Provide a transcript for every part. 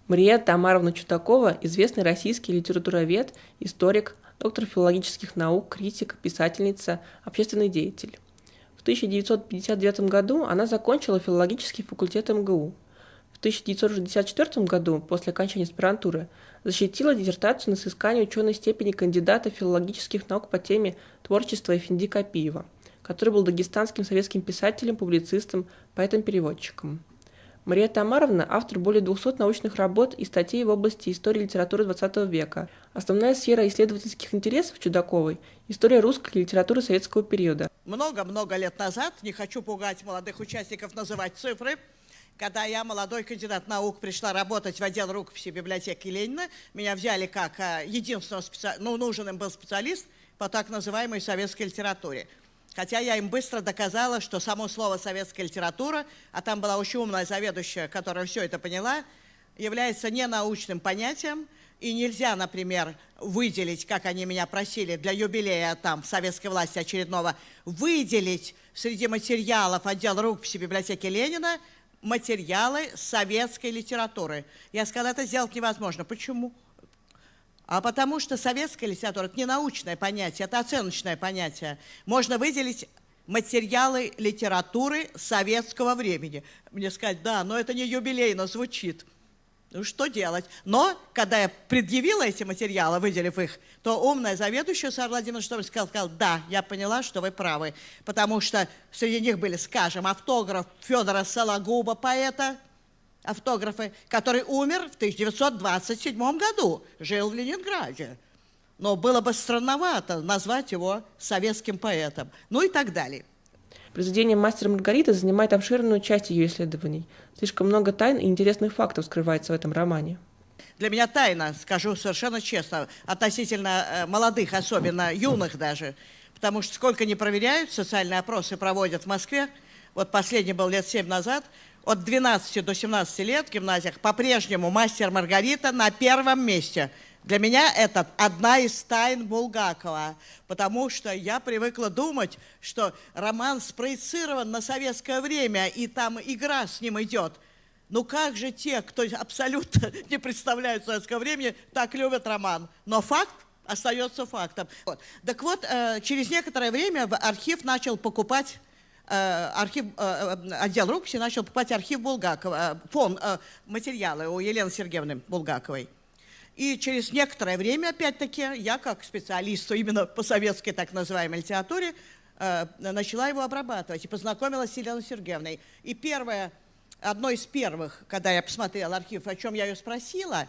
Мария Тамаровна Чудакова – известный российский литературовед, историк, доктор филологических наук, критик, писательница, общественный деятель. В 1959 году она закончила филологический факультет МГУ. В 1964 году, после окончания аспирантуры, защитила диссертацию на соискание ученой степени кандидата филологических наук по теме творчества Эфенди Капиева, который был дагестанским советским писателем, публицистом, поэтом-переводчиком. Мария Тамаровна – автор более 200 научных работ и статей в области истории и литературы XX века. Основная сфера исследовательских интересов Чудаковой – история русской литературы советского периода. Много-много лет назад, не хочу пугать молодых участников, называть цифры, когда я, молодой кандидат наук, пришла работать в отдел рукописи библиотеки Ленина, меня взяли как единственного нужен им был специалист по так называемой советской литературе. Хотя я им быстро доказала, что само слово «советская литература», а там была очень умная заведующая, которая все это поняла, является ненаучным понятием, и нельзя, например, выделить, как они меня просили, для юбилея там советской власти очередного, выделить среди материалов отдела рукописи библиотеки Ленина материалы советской литературы. Я сказала, это сделать невозможно. Почему? А потому что советская литература – это не научное понятие, это оценочное понятие. Можно выделить материалы литературы советского времени. Мне сказать, да, но это не юбилейно звучит. Ну, что делать? Но, когда я предъявила эти материалы, выделив их, то умная заведующая Сара Владимировна сказала, да, я поняла, что вы правы. Потому что среди них были, скажем, автограф Федора Сологуба, поэта, автографы, который умер в 1927 году, жил в Ленинграде. Но было бы странновато назвать его советским поэтом, ну и так далее. Произведение «Мастер и Маргарита» занимает обширную часть ее исследований. Слишком много тайн и интересных фактов скрывается в этом романе. Для меня тайна, скажу совершенно честно, относительно молодых, особенно юных даже, потому что сколько не проверяют, социальные опросы проводят в Москве, вот последний был лет 7 назад, от 12 до 17 лет в гимназиях по-прежнему «Мастер Маргарита» на первом месте. Для меня это одна из тайн Булгакова, потому что я привыкла думать, что роман спроецирован на советское время, и там игра с ним идет. Ну как же те, кто абсолютно не представляют советского времени, так любят роман? Но факт остается фактом. Вот. Так вот, через некоторое время архив начал покупать, отдел рукописи начал покупать архив Булгакова, материалы у Елены Сергеевны Булгаковой. И через некоторое время, опять-таки, я как специалист именно по советской так называемой литературе начала его обрабатывать и познакомилась с Еленой Сергеевной. И одно из первых, когда я посмотрела архив, о чем я ее спросила,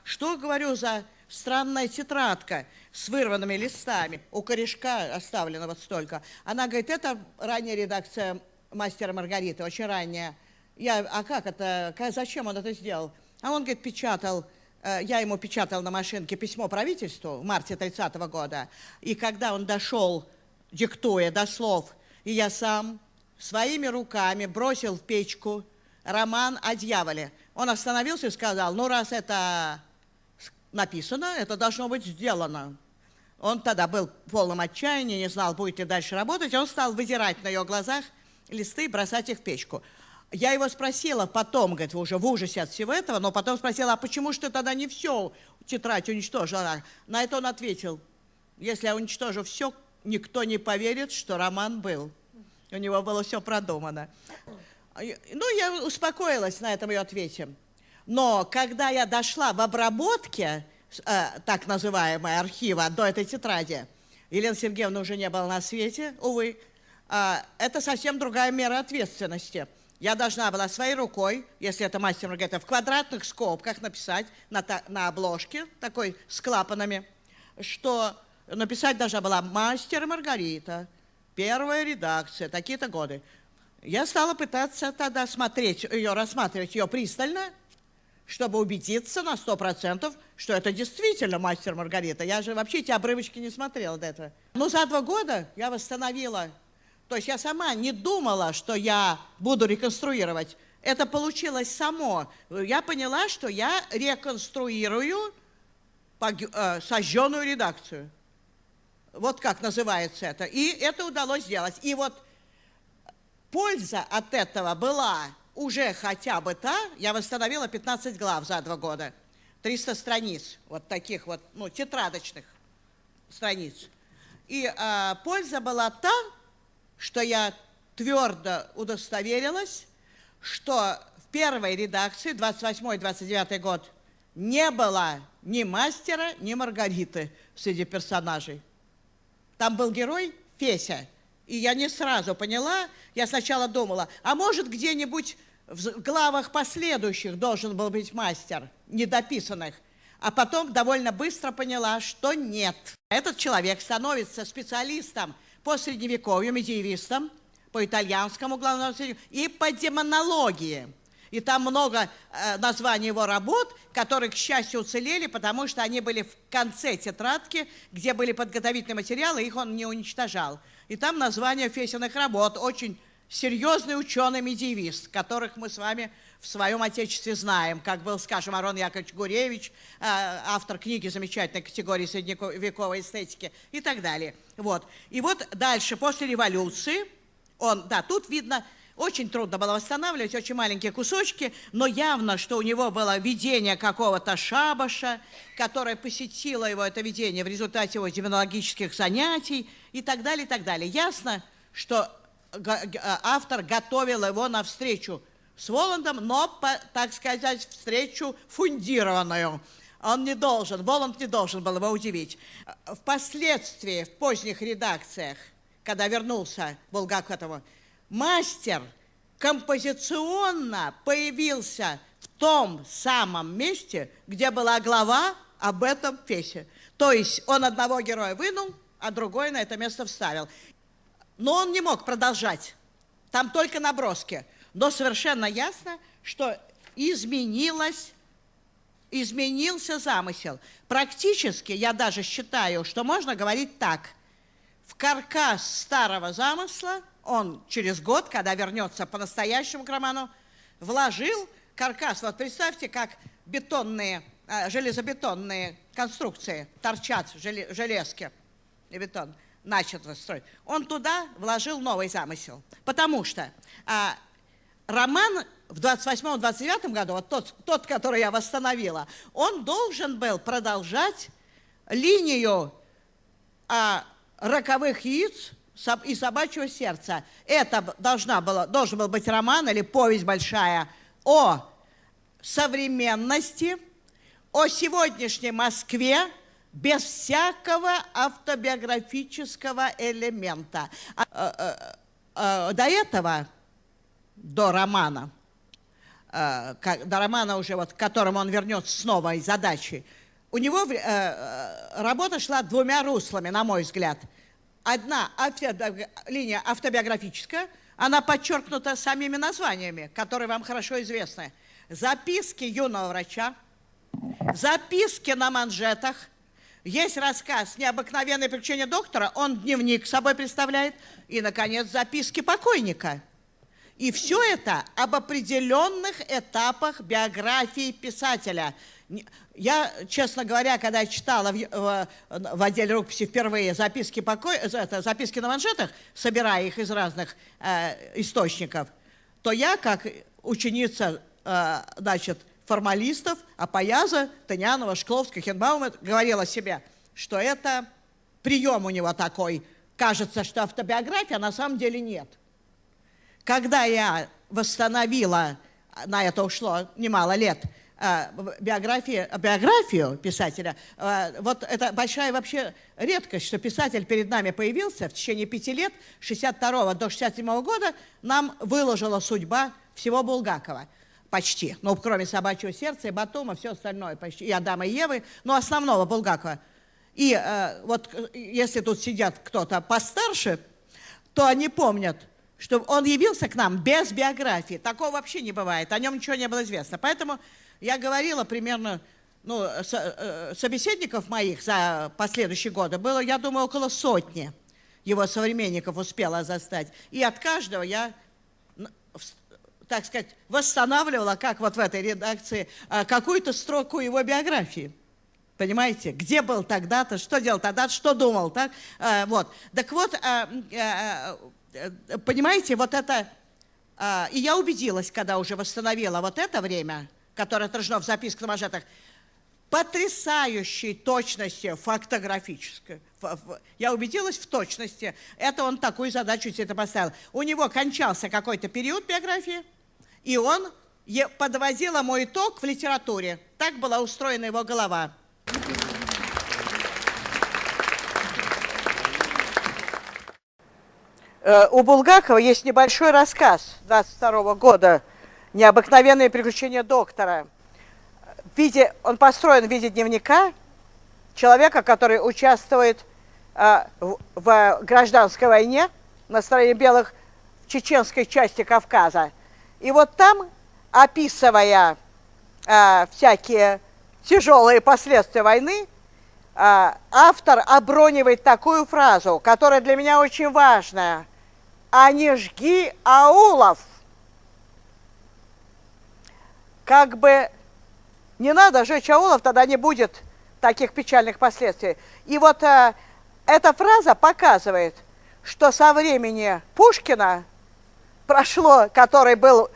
что, говорю, за странная тетрадка с вырванными листами, у корешка оставлено вот столько. Она говорит, это ранняя редакция «Мастера Маргариты», очень ранняя. А как это, зачем он это сделал? А он, говорит, я ему печатал на машинке письмо правительству в марте 30-го года, и когда он дошел, диктуя до слов, и я сам своими руками бросил в печку роман о дьяволе, он остановился и сказал, ну раз это написано, это должно быть сделано. Он тогда был в полном отчаянии, не знал, будет ли дальше работать, он стал выдирать на ее глазах листы и бросать их в печку. Я его спросила потом, говорит, уже в ужасе от всего этого, но потом спросила, а почему же ты тогда не все тетрадь уничтожила? На это он ответил, если я уничтожу все, никто не поверит, что роман был. У него было все продумано. Ну, я успокоилась на этом ее ответе. Но когда я дошла в обработке, так называемой, архива до этой тетради, Елены Сергеевны уже не было на свете, увы, это совсем другая мера ответственности. Я должна была своей рукой, если это «Мастер Маргарита», в квадратных скобках написать на обложке, такой с клапанами, что написать должна была «Мастер Маргарита», первая редакция, такие-то годы. Я стала пытаться тогда рассматривать ее пристально, чтобы убедиться на 100%, что это действительно «Мастер Маргарита». Я же вообще эти обрывочки не смотрела до этого. Ну, за 2 года я восстановила. То есть я сама не думала, что я буду реконструировать. Это получилось само. Я поняла, что я реконструирую сожженную редакцию. Вот как называется это. И это удалось сделать. И вот польза от этого была уже хотя бы та, я восстановила 15 глав за 2 года, 300 страниц, вот таких вот, ну, тетрадочных страниц. И польза была та, что я твердо удостоверилась, что в первой редакции, 28-29 год, не было ни мастера, ни Маргариты среди персонажей. Там был герой Феся, и я не сразу поняла, я сначала думала, а может где-нибудь в главах последующих должен был быть мастер, недописанных, а потом довольно быстро поняла, что нет. Этот человек становится специалистом по средневековью, медиевистом, по итальянскому главному и по демонологии. И там много названий его работ, которые, к счастью, уцелели, потому что они были в конце тетрадки, где были подготовительные материалы, их он не уничтожал. И там названия Фесиных работ, очень серьезный ученый-медиевист, которых мы с вами в своем отечестве знаем, как был, скажем, Арон Яковлевич Гуревич, автор книги замечательной категории средневековой эстетики и так далее. Вот. И вот дальше, после революции, он, да, тут видно, очень трудно было восстанавливать, очень маленькие кусочки, но явно, что у него было видение какого-то шабаша, которое посетило его, это видение, в результате его демонологических занятий и так далее, и так далее. Ясно, что автор готовил его на встречу с Воландом, но, так сказать, встречу фундированную. Он не должен, Воланд не должен был его удивить. Впоследствии, в поздних редакциях, когда вернулся Булгаков к этому, мастер композиционно появился в том самом месте, где была глава об этом Фесе. То есть он одного героя вынул, а другой на это место вставил. Но он не мог продолжать. Там только наброски. Но совершенно ясно, что изменился замысел. Практически я даже считаю, что можно говорить так. В каркас старого замысла он через год, когда вернется по-настоящему к роману, вложил каркас. Вот представьте, как бетонные, железобетонные конструкции торчат, железки и бетон. Начато строить. Он туда вложил новый замысел. Потому что роман в 28-29 году, вот тот, который я восстановила, он должен был продолжать линию роковых яиц и собачьего сердца. Это должен был быть роман или повесть большая о современности, о сегодняшней Москве, без всякого автобиографического элемента. До этого, до романа уже, вот, к которому он вернется с новой задачей, у него работа шла 2 руслами, на мой взгляд. Одна линия автобиографическая, она подчеркнута самими названиями, которые вам хорошо известны. Записки юного врача, записки на манжетах. Есть рассказ «Необыкновенное приключение доктора», он дневник с собой представляет, и, наконец, записки покойника. И все это об определенных этапах биографии писателя. Я, честно говоря, когда читала в отделе рукописи впервые записки на манжетах, собирая их из разных источников, то я, как ученица, формалистов, Апояза, Тынянова, Шкловского, Хенбаума, говорила себе, что это прием у него такой. Кажется, что автобиография, а на самом деле нет. Когда я восстановила, на это ушло немало лет, биографию писателя, вот это большая вообще редкость, что писатель перед нами появился в течение 5 лет, с 62 до 67 года, нам выложила судьба всего Булгакова. Почти. Ну, кроме «Собачьего сердца» и «Батума», все остальное почти. И «Адама и Евы», но основного Булгакова. И вот если тут сидят кто-то постарше, то они помнят, что он явился к нам без биографии. Такого вообще не бывает. О нем ничего не было известно. Поэтому я говорила примерно, собеседников моих за последующие годы было, я думаю, около 100 его современников успела застать. И от каждого я, так сказать, восстанавливала, как вот в этой редакции, какую-то строку его биографии. Понимаете? Где был тогда-то, что делал тогда-то, что думал, так? Вот. Так вот, понимаете, вот это И я убедилась, когда уже восстановила вот это время, которое отражено в записках на манжетах, потрясающей точности фактографической. Я убедилась в точности. Это он такую задачу себе поставил. У него кончался какой-то период биографии, и он подводил мой итог в литературе. Так была устроена его голова. У Булгакова есть небольшой рассказ 22 года «Необыкновенные приключения доктора». Он построен в виде дневника человека, который участвует в гражданской войне на стороне белых в чеченской части Кавказа. И вот там, описывая всякие тяжелые последствия войны, автор обронивает такую фразу, которая для меня очень важная. «А не жги аулов». Как бы не надо жечь аулов, тогда не будет таких печальных последствий. И вот эта фраза показывает, что со времени Пушкина прошло, который был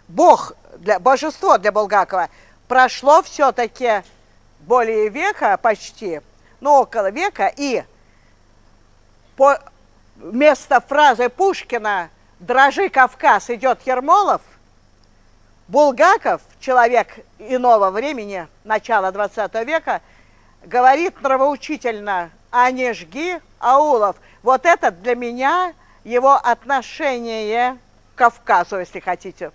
божество для Булгакова, прошло все-таки более века почти, около века, и вместо фразы Пушкина «Дрожи, Кавказ, идет Ермолов», Булгаков, человек иного времени, начала 20 века, говорит нравоучительно «А не жги аулов». Вот это для меня его отношение к Кавказу, если хотите.